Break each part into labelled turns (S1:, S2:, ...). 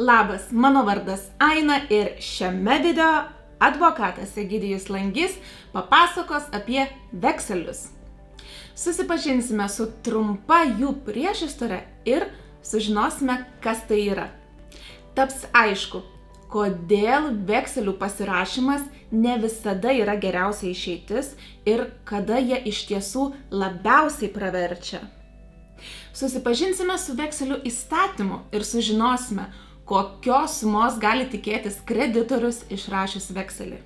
S1: Labas, mano vardas Aina ir šiame video advokatas Egidijus Langys papasakos apie vekselius. Susipažinsime su trumpa jų priešistorė ir sužinosime, kas tai yra. Taps aišku, kodėl vekselių pasirašymas ne visada yra geriausia išeitis ir kada jie iš tiesų labiausiai praverčia. Susipažinsime su vekselių įstatymu ir sužinosime, kokios sumos gali tikėtis kreditorius išrašius vekselį.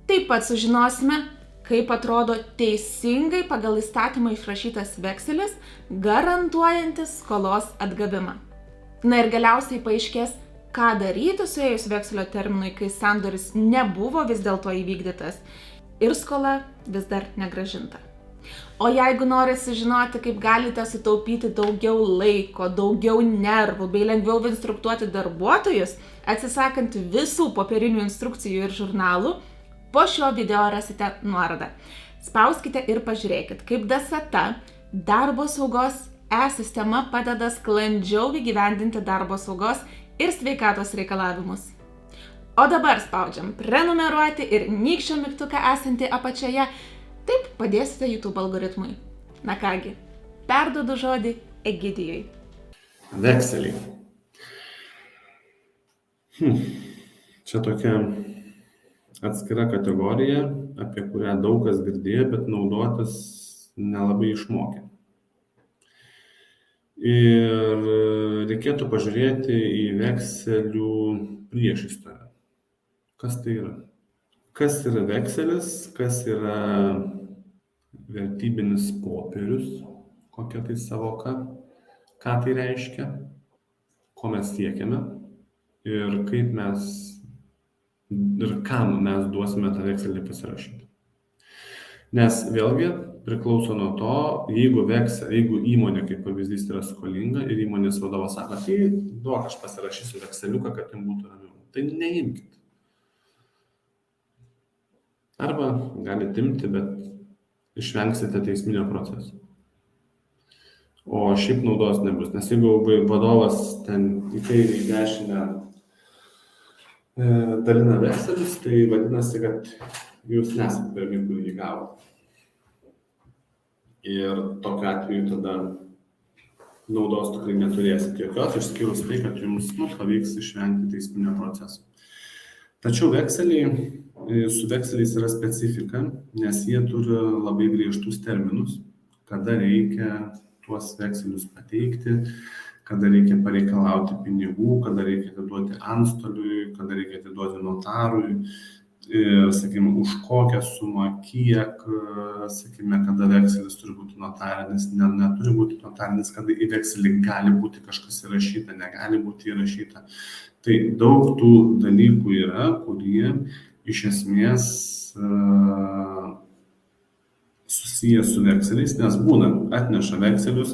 S1: Taip pat sužinosime, kaip atrodo teisingai pagal įstatymą išrašytas vekselis, garantuojantis skolos atgavimą. Na ir galiausiai paaiškės, ką daryti suėjus vekselio terminui, kai sandoris nebuvo vis dėlto įvykdytas ir skola vis dar negrąžinta. O jeigu norite sužinoti, kaip galite sutaupyti daugiau laiko, daugiau nervų bei lengviau instruktuoti darbuotojus, atsisakant visų popierinių instrukcijų ir žurnalų, po šio video rasite nuorodą. Spauskite ir pažiūrėkit, kaip DSATA, darbo saugos e-sistema padeda sklandžiau įgyvendinti darbo saugos ir sveikatos reikalavimus. O dabar spaudžiam prenumeruoti ir nykščio mygtuką esantį apačioje. Taip padėsite YouTube algoritmui. Na kągi, perduodu žodį Egidijui.
S2: Vekseliai. Čia tokia atskira kategorija, apie kurią daug kas girdėjo, bet naudotis nelabai išmokė. Ir reikėtų pažiūrėti į vekselių priešistorę. Kas tai yra? Kas yra vekselis, kas yra vertybinis popierius, kokia tai savoka, ką tai reiškia, ko mes siekiame ir kaip mes ir kam mes duosime tą vekselį pasirašyti. Nes vėlgi priklauso nuo to, jeigu įmonė kaip pavyzdys yra skolinga ir įmonės vadovas sako, tai duok aš pasirašysiu vekseliuką, kad jums būtų ramiau. Tai neimkit. Arba galite imti, bet išvengsite teisminio proceso. O šiaip naudos nebus, nes jeigu vadovas ten į kairę į dešinę dalina vekselius, tai vadinasi, kad jūs nesate pirmi, kurį jį gavote. Ir tokiu atveju tada naudos tikrai neturėsite jokios, išskyrus tai, kad jums pavyks išvengti teisminio proceso. Tačiau su vekseliais yra specifika, nes jie turi labai griežtus terminus, kada reikia tuos vekselius pateikti, kada reikia pareikalauti pinigų, kada reikia atiduoti antstoliui, kada reikia atiduoti notarui, ir, sakykime, už kokią sumą, kiek, sakykime, kada vekselis turi būti notarinis, neturi būti notarinis, kada į vekselį gali būti kažkas įrašyta, negali būti įrašyta. Tai daug tų dalykų yra, kurie iš esmės susiję su vekseliais, nes būna atneša vekselius,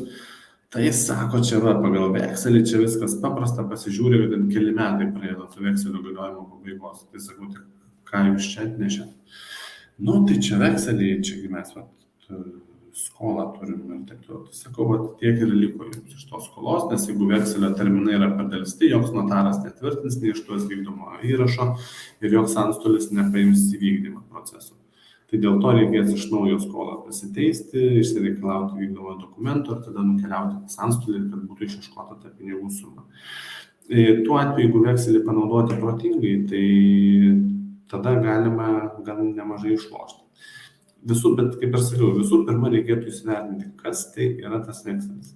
S2: tai jis sako, čia va, pagal vekselį, čia viskas paprasta, pasižiūrė, kad keli metai praėjo to vekselio galiojimo pabaigos. Tai sakau, tai ką jūs čia atnešėt? Tai čia vekseliai, čia mes skolą turim ir taip toliau. Tai sakau, tiek ir liko jums iš tos skolos, nes jeigu vekselio terminai yra padelsti, joks notaras netvirtins, neišduos vykdomo įrašo ir joks antstolis nepaims įvykdymo proceso. Tai dėl to reikės iš naujo skolą pasiteisti, išsireikalauti vykdomo dokumento ir tada nukeliauti pas antstolį, kad būtų išieškota ta pinigų suma. Tuo atveju, jeigu vekselį panaudoti protingai, tai tada galima gan nemažai išlošti. Bet kaip ir sakiau, visų pirma reikėtų įsivertinti, kas tai yra tas vekselis.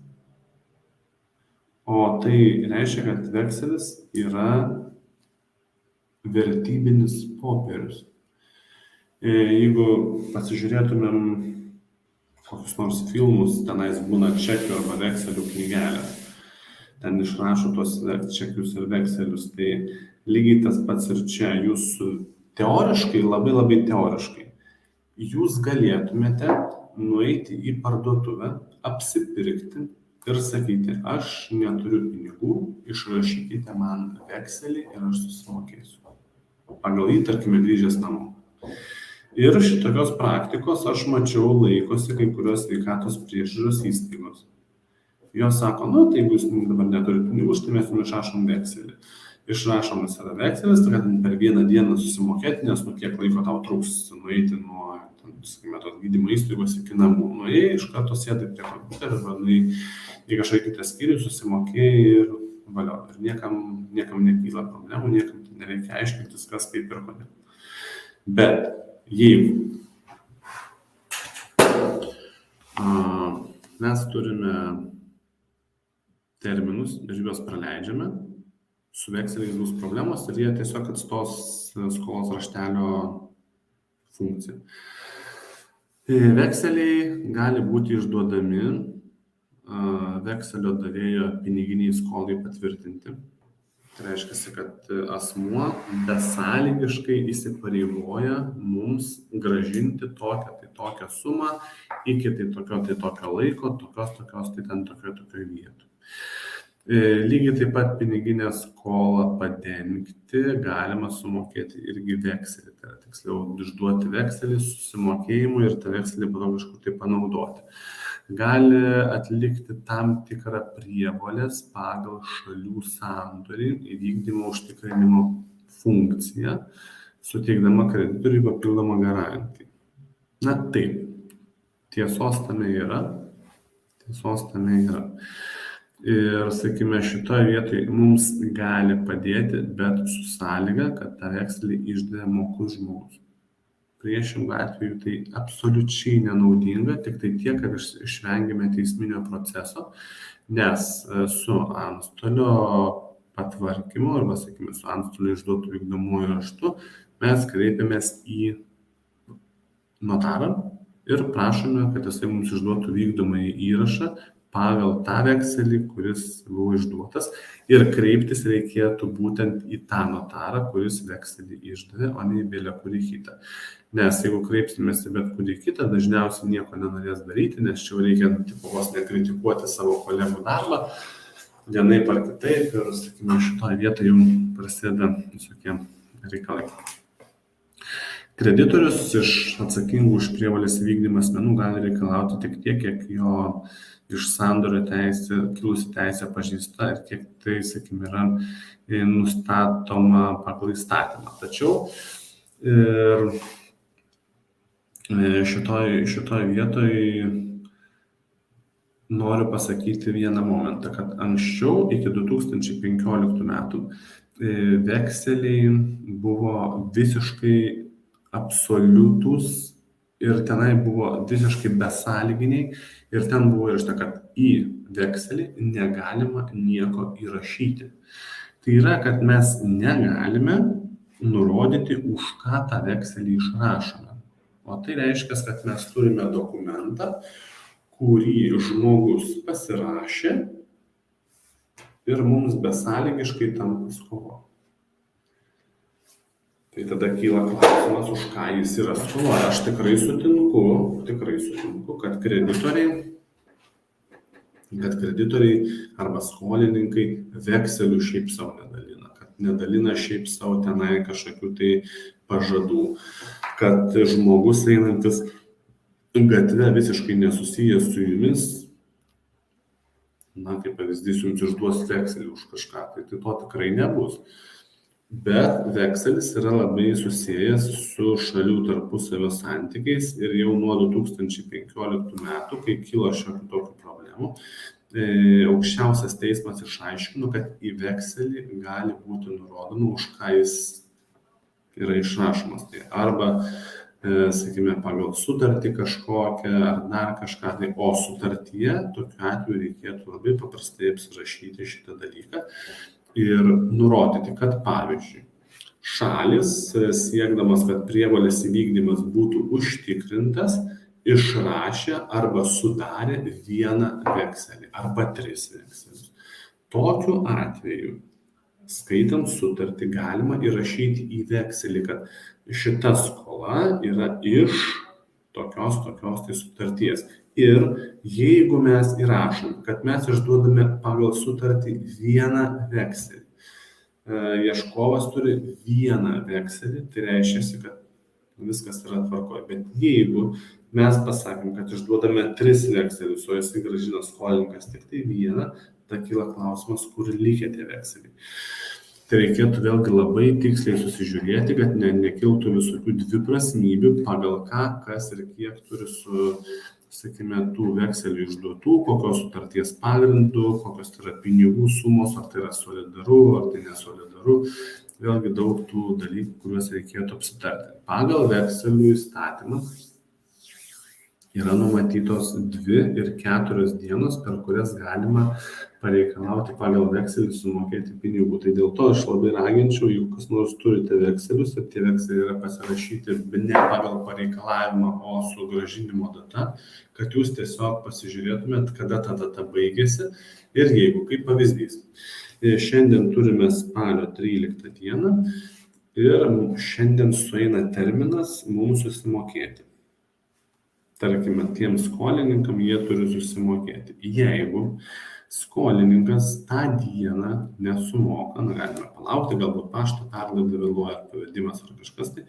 S2: O tai reiškia, kad vekselis yra vertybinis popierius. Jeigu pasižiūrėtumėm kokius nors filmus, tenais būna čekių arba vekselių knygelės. Ten išrašo tuos čekius ir vekselius. Tai lygiai tas pats ir čia. Jūs teoriškai, labai teoriškai, jūs galėtumėte nueiti į parduotuvę, apsipirkti ir sakyti, aš neturiu pinigų, išrašykite man vekselį ir aš susimokėsiu. Pagal jį, tarkime, grįžęs namo. Ir šitokios praktikos aš mačiau laikosi kai kurios sveikatos priežiūros įstaigos. Jos sako, nu, tai jeigu jūs dabar neturite pinigų, tai mes jums išrašom vekselį. Išrašomas yra vekselis, tai kad per vieną dieną susimokėti, nes nu kiek laiko tau truks nueiti nuo, sakykime, tos gydymo įstaigos iki namų. Nuėjai, iš karto sėdai prie kompiuterio, arba nuėjai į kažkokį kitą skyrių, susimokėjai ir valio. Ir niekam nekyla problemų, niekam nereikia aiškintis, kas kaip ir kodėl. Bet jeigu mes turime terminus ir juos praleidžiame, su vekseliais bus problemos ir jie tiesiog atstos skolos raštelio funkciją. Vekseliai gali būti išduodami vekselio davėjo piniginiai skolai patvirtinti. Tai reiškia, kad asmuo besąlygiškai įsipareigoja mums gražinti tokią sumą iki tokio laiko, tokios vietų. Lygiai taip pat piniginę skolą padengti galima sumokėti irgi vekselį, tai yra tiksliau išduoti vekselį susimokėjimui ir tą vekselį kažkur tai panaudoti. Gali atlikti tam tikrą prievolės pagal šalių sandorį įvykdymo užtikrinimo funkciją, suteikdama kreditoriui papildomą garantiją. Na taip, tiesos tame yra. Ir, sakykime, šitoje vietoje mums gali padėti, bet su sąlyga, kad tą vekselį išdavė mokus žmogus. Priešingų atveju tai absoliučiai nenaudinga, tik tai tiek, kad išvengėme teisminio proceso, nes su antstolio patvarkymu arba, sakykime, su antstolio išduotų vykdomuoju raštu mes kreipiamės į notarą ir prašome, kad jisai mums išduotų vykdomąjį įrašą pagal tą vekselį, kuris buvo išduotas, ir kreiptis reikėtų būtent į tą notarą, kuris vekselį išdavė, o ne į bet kurį kitą. Nes jeigu kreipsimės į bet kurį kitą, dažniausiai nieko nenorės daryti, nes čia reikia vos nekritikuoti savo kolegų darbą, vienaip ar kitaip, ir, sakykime, šitoje vietoje jau prasideda visokie reikalai. Kreditorius iš atsakingų už prievolės vykdymą asmenų gali reikalauti tik tiek, kiek jo iš sandorio kilusi teisė pažeista ir kiek tai, sakykime, yra nustatoma pagal įstatymą. Tačiau šitoje vietoje noriu pasakyti vieną momentą, kad anksčiau iki 2015 metų vekseliai buvo visiškai absoliutus ir tenai buvo visiškai besąlyginiai ir ten buvo įrašyta, kad į vekselį negalima nieko įrašyti. Tai yra, kad mes negalime nurodyti, už ką tą vekselį išrašome. O tai reiškia, kad mes turime dokumentą, kurį žmogus pasirašė ir mums besąlygiškai tampa skola. Tai tada kyla klausimas, už ką jis yra skoloja. Aš tikrai sutinku, kad kreditoriai arba skolininkai vekselių šiaip savo nedalina, kad nedalina šiaip savo tenai kažkokių tai pažadų, kad žmogus einantis gatve visiškai nesusijęs su jumis, na, kaip pavyzdys, jums išduos vekselį už kažką, tai to tikrai nebus. Bet vekselis yra labai susijęs su šalių tarpusavio santykiais ir jau nuo 2015 metų, kai kilo šiokių tokių problemų, aukščiausias teismas išaiškino, kad į vekselį gali būti nurodoma, už ką jis yra išrašomas. Tai arba, sakykime, pagal sutartį kažkokią ar dar kažką, tai, o sutartyje tokiu atveju reikėtų labai paprastai apsirašyti šitą dalyką ir nurodyti, kad, pavyzdžiui, šalis, siekdamas, kad prievolės įvykdymas būtų užtikrintas, išrašė arba sudarė vieną vekselį arba 3 vekselius. Tokiu atveju, skaitant sutartį, galima įrašyti į vekselį, kad šita skola yra iš tokios tai sutarties. Ir jeigu mes įrašom, kad mes išduodame pagal sutartį vieną vekselį, ieškovas turi vieną vekselį, tai reiškia, kad viskas yra tvarkoje. Bet jeigu mes pasakėm, kad išduodame 3 vekselius, o jisai grąžina skolininkas tik tai vieną, tada kyla klausimas, kur likę tie vekseliai. Tai reikėtų vėlgi labai tiksliai susižiūrėti, kad nekiltų visokių dviprasmybių, pagal ką, kas ir kiek turi su, sakykime, tų vekselių išduotų, kokios sutarties pagrindų, kokios tai yra pinigų sumos, ar tai yra solidaru, ar tai nesolidaru. Vėlgi daug tų dalykų, kuriuos reikėtų apsitarti. Pagal vekselių įstatymą yra numatytos 2 ir 4 dienos, per kurias galima pareikalauti pagal vekselį sumokėti pinigų. Tai dėl to aš labai raginčiau, jeigu kas nors turite vekselius ir tie vekseliai yra pasirašyti ne pagal pareikalavimą, o su grąžinimo data, kad jūs tiesiog pasižiūrėtumėt, kada ta data baigėsi ir jeigu, kaip pavyzdys. Šiandien turime spalio 13 dieną ir šiandien sueina terminas mums susimokėti. Tarkime, tiems skolininkam jie turi susimokėti. Jeigu skolininkas tą dieną nesumoka, galime palaukti, galbūt pašto perlaida vėluoja, ar pavedimas ar kažkas, tai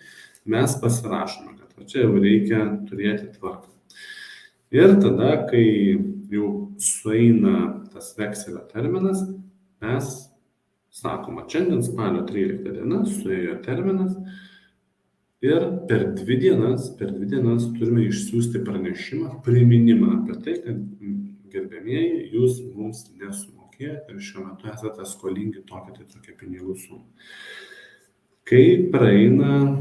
S2: mes pasirašome, kad čia jau reikia turėti tvarką. Ir tada, kai jau sueina tas vekselio terminas, mes sakoma, šiandien spalio 13 diena suėjo terminas ir per 2 dienas turime išsiųsti pranešimą, priminimą apie tai, kad gerbėmieji, jūs mums nesumokėjote ir šiuo metu esate skolingi tokią pinigų sumą. Kai praeina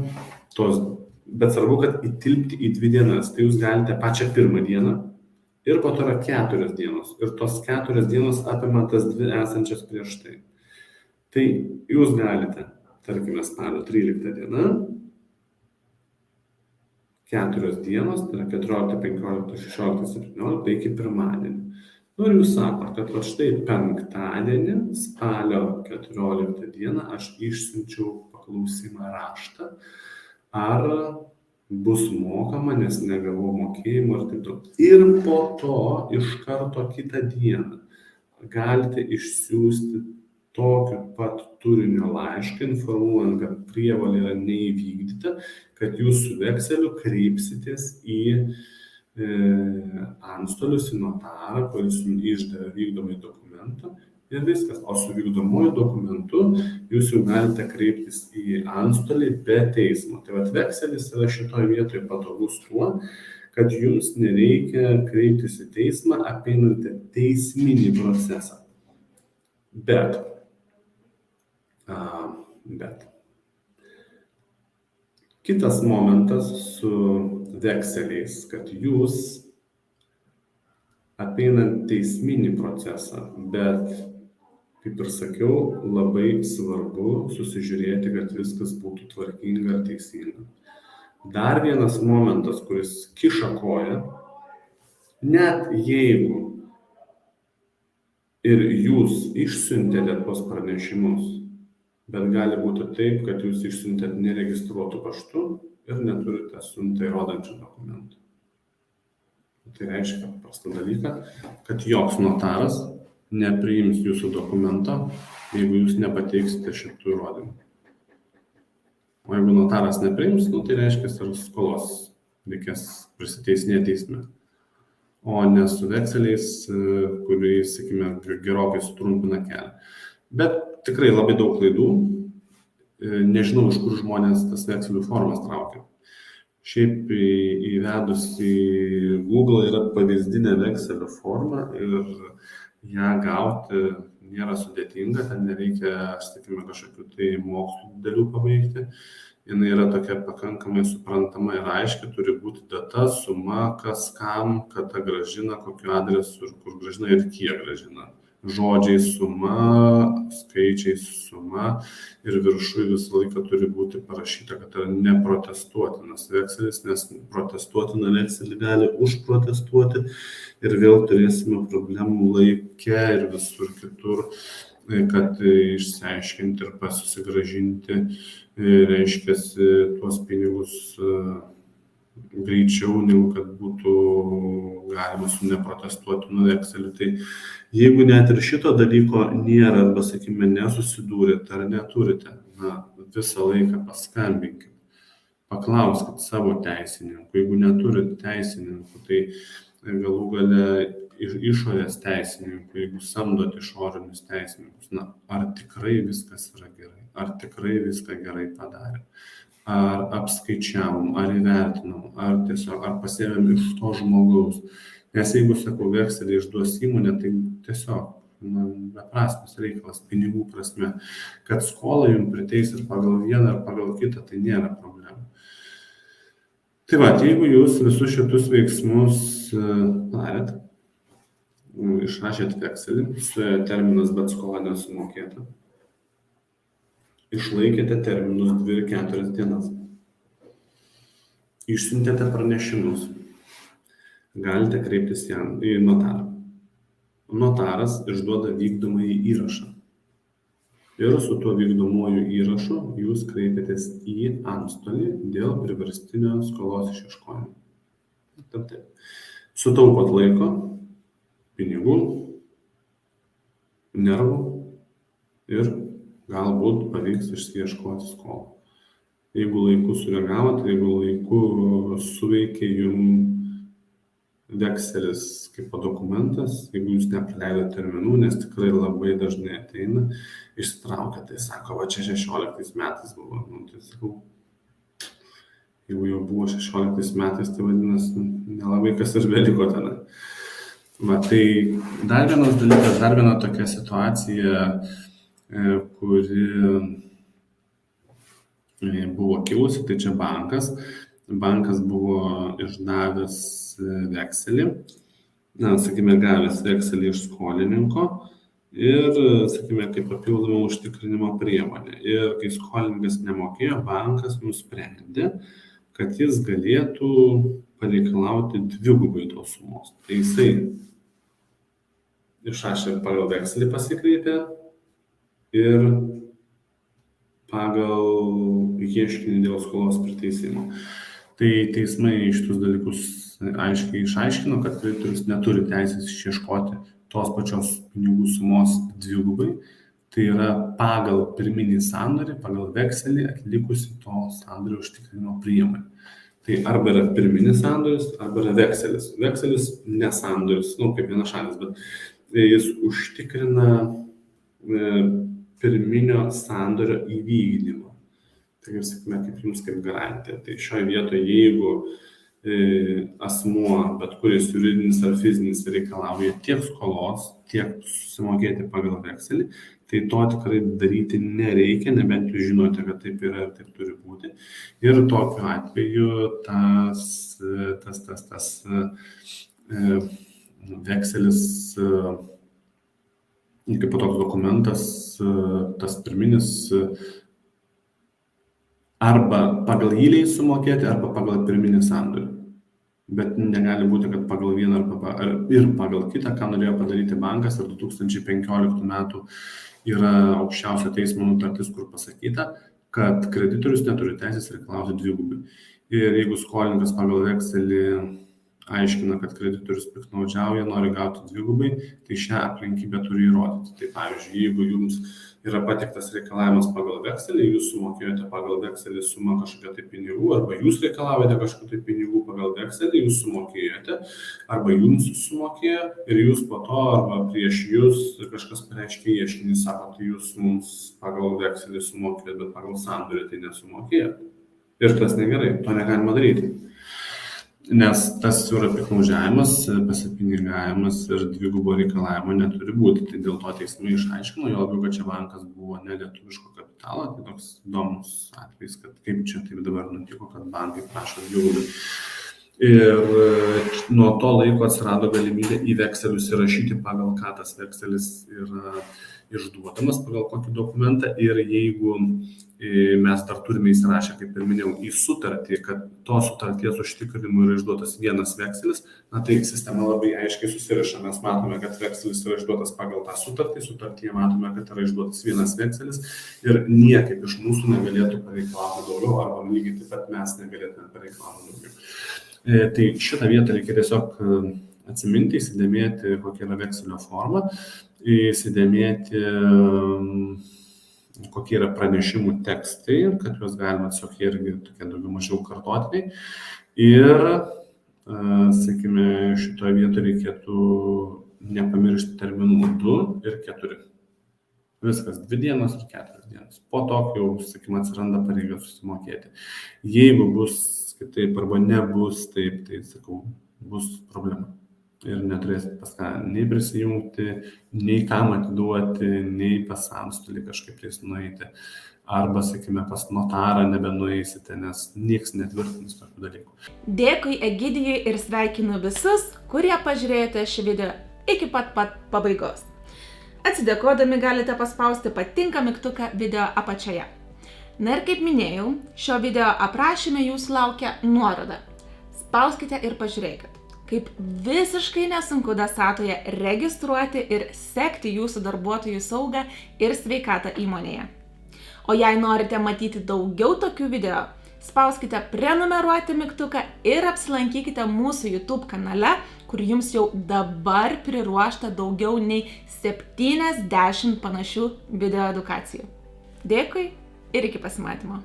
S2: tos, bet svarbu, kad įtilpti į 2 dienas, tai jūs galite pačią pirmą dieną ir po to yra 4 dienos. Ir tos 4 dienos apima tas 2 esančias prieš tai. Tai jūs galite, tarkime, spalio 13 diena, 4 dienos, tai yra 14, 15, 16, 17 iki pirmadienį. Ir jūs sakot, kad štai penktadienį, spalio 14 dieną, aš išsiunčiau paklausimą raštą, ar bus mokama, nes negavau mokėjimo ir taip toliau. Ir po to iš karto kitą dieną galite išsiųsti tokiu pat turinio laišką, informuojant, kad prievolė yra neįvykdyta, kad jūs su vekseliu kreipsitės į antstolius, į notarą, kuris jums išdavė vykdomąjį dokumentą ir viskas. O su vykdomuoju dokumentu jūs jau galite kreiptis į antstolį be teismo. Tai vat vekselis yra šitoje vietoje patogus tuo, kad jums nereikia kreiptis į teismą apeinant teisminį procesą. Bet kitas momentas su vekseliais, kad jūs apeinant teisminį procesą, bet, kaip ir sakiau, labai svarbu susižiūrėti, kad viskas būtų tvarkinga ir teisinga. Dar vienas momentas, kuris kiša koją, net jeigu ir jūs išsiuntėte tuos pranešimus, bet gali būti taip, kad jūs išsiuntėt neregistruotų paštu ir neturite siuntą įrodančių dokumentų. Tai reiškia paprastą dalyką, kad joks notaras nepriims jūsų dokumento, jeigu jūs nepateiksite šitų įrodymų. O jeigu notaras nepriims, tai reiškia ir skolos reikės prisiteisinėti teisme. O ne su vekseliais, kuriais, sakykime, gerokai sutrumpina kelią. Bet tikrai labai daug klaidų. Nežinau, iš kur žmonės tas vekselių formas traukia. Šiaip įvedus į Google yra pavyzdinė vekselio forma ir ją gauti nėra sudėtinga, ten nereikia, sakykime, kažkokių tai mokslų didelių pabaigti. Jinai yra tokia pakankamai suprantama ir aiški, turi būti data, suma, kas kam, kada grąžina, kokiu adresu ir kur grąžina ir kiek grąžina. Žodžiai suma, skaičiai suma ir viršui visą laiką turi būti parašyta, kad yra neprotestuotinas vekselis, nes protestuotiną vekselį gali užprotestuoti ir vėl turėsime problemų laike ir visur kitur, kad išsiaiškinti ir susigrąžinti, reiškia, tuos pinigus greičiau, negu kad būtų galima su neprotestuotinu vekseliu. Tai jeigu net ir šito dalyko nėra, arba, sakykime, nesusidūrėte ar neturite, visą laiką paskambinkite. paklauskit savo teisininkų. Jeigu neturit teisininkų, tai galų gale išorės teisininkų, jeigu samdot išorinius teisininkus, ar tikrai viskas yra gerai, ar tikrai viską gerai padarė, ar apskaičiavom, ar įvertinom, ar tiesiog, ar pasiėmėm iš to žmogaus. Nes jeigu, sakau, vekselį išduos įmonė, tai tiesiog beprasmis reikalas pinigų prasme, kad skolą jums priteis ir pagal vieną ar pagal kitą, tai nėra problemų. Tai va, jeigu jūs visus šitus veiksmus padarėt, išrašėt vekselį, suėjo terminas, bet skola nesumokėta, išlaikėte terminus 2 ir 4 dienas, išsiuntėte pranešimus, galite kreiptis į notarą. Notaras išduoda vykdomąjį įrašą. Ir su tuo vykdomuoju įrašu jūs kreipiatės į antstolį dėl priverstinio skolos išieškojimo. Taip. Sutaupot laiko, pinigų, nervų ir galbūt pavyks išsiieškoti skolą. Jeigu laiku sureagavot, jeigu laiku suveikė jums vekselis kaip dokumentas, jeigu jūs nepraleidote terminų, nes tikrai labai dažnai ateina, išsitraukia, tai sako, va čia 16 metais buvo, tai sakau, jeigu jau buvo 16 metais, tai vadinasi, nelabai kas ir beliko tenai. Va, tai dar vienas dalykas, dar viena tokia situacija, kuri buvo kilusi, tai čia bankas. Bankas buvo išdavęs vekselį, sakykime, gavęs vekselį iš skolininko ir, sakykime, kaip papildomą užtikrinimo priemonę. Ir kai skolininkas nemokėjo, bankas nusprendė, kad jis galėtų pareikalauti dvigubai tos sumos. Tai jisai išrašė pagal vekselį pasikreipė ir pagal ieškinį dėl skolos priteisimo. Tai teismai šitus dalykus aiškiai išaiškino, kad kreditorius neturi teisės išieškoti tos pačios pinigų sumos dvigubai. Tai yra pagal pirminį sandorį, pagal vekselį atlikusi to sandorio užtikrinimo priemonę. Tai arba yra pirminis sandoris, arba yra vekselis. Vekselis ne sandoris, kaip vienašalis, bet jis užtikrina pirminio sandorio įvykdymą. Tai kaip sakime, kaip jums kaip garantija. Tai šioje vietoje, jeigu asmuo, bet kuris juridinis ar fizinis reikalauja tiek skolos, tiek susimokėti pagal vekselį, tai to tikrai daryti nereikia, nebent jūs žinote, kad taip yra ir taip turi būti. Ir tokiu atveju tas vekselis, kaip toks dokumentas, tas pirminis, arba pagal jį leis sumokėti, arba pagal pirminį sandorį. Bet negali būti, kad pagal vieną ir pagal kitą, ką norėjo padaryti bankas, ir 2015 metų yra aukščiausio teismo nutartis, kur pasakyta, kad kreditorius neturi teisės reikalauti dvigubai. Ir jeigu skolininkas pagal vekselį aiškina, kad kreditorius piktnaudžiauja, nori gauti dvigubai, tai šią aplinkybę turi įrodyti. Tai pavyzdžiui, jeigu jums yra pateiktas reikalavimas pagal vekselį, jūs sumokėjote pagal vekselį sumą kažkokią tai pinigų, arba jūs reikalavate kažkokių tai pinigų pagal vekselį, jūs sumokėjote, arba jums sumokėjo ir jūs po to, arba prieš jūs kažkas pareiškė ieškinį, sako, tai jūs mums pagal vekselį sumokėjote, bet pagal sandorį tai nesumokėjote. Ir tas negerai, to negalima daryti. Nes tas yra piktnaudžiavimas, pasipinigavimas ir dvigubo reikalavimo neturi būti. Tai dėl to teismai išaiškino, jo labiau, kad čia bankas buvo nelietuviško kapitalo, tai toks įdomus atvejis, kad kaip čia taip dabar nutiko, kad bankai prašo dvigubai. Ir nuo to laiko atsirado galimybė į vekselius įrašyti, pagal ką tas vekselis yra išduodamas, pagal kokį dokumentą. Ir jeigu mes dar turime įsirašę, kaip ir minėjau, į sutartį, kad to sutarties užtikrinimui yra išduotas vienas vekselis, tai sistema labai aiškiai susiraša. Mes matome, kad vekselis yra išduotas pagal tą sutartį, sutartyje matome, kad yra išduotas vienas vekselis ir niekaip iš mūsų negalėtų pareikalauti daugiau, arba lygiai taip pat mes negalėtume pareikalauti daugiau. Tai šitą vietą reikia tiesiog atsiminti, įsidėmėti, kokia yra vekselio forma, įsidėmėti kokie yra pranešimų tekstai, kad juos galima tiesiog irgi tokie daugiau mažiau kartotiniai. Ir, sakykime, šitoje vietoje reikėtų nepamiršti terminų 2 ir 4. Viskas, 2 dienos ir 4 dienos. Po to, kai jau, sakykime, atsiranda pareiga susimokėti. Jeigu bus kitaip arba nebus taip, tai, sakau, bus problema. Ir neturėsit pas ką nei prisijungti, nei kam atiduoti, nei pas antstolį kažkaip tais nueiti. Arba, sakykime, pas notarą nebenueisite, nes nieks netvirtins tokių dalykų.
S1: Dėkui Egidijui ir sveikinu visus, kurie pažiūrėjote šį video iki pat pabaigos. Atsidėkodami galite paspausti patinka mygtuką video apačioje. Na ir kaip minėjau, šio video aprašyme jūsų laukia nuoroda. Spauskite ir pažiūrėkite, kaip visiškai nesunku Dasatoje registruoti ir sekti jūsų darbuotojų saugą ir sveikatą įmonėje. O jei norite matyti daugiau tokių video, spauskite prenumeruoti mygtuką ir apsilankykite mūsų YouTube kanale, kur jums jau dabar priruošta daugiau nei 70 panašių video edukacijų. Dėkui ir iki pasimatymo.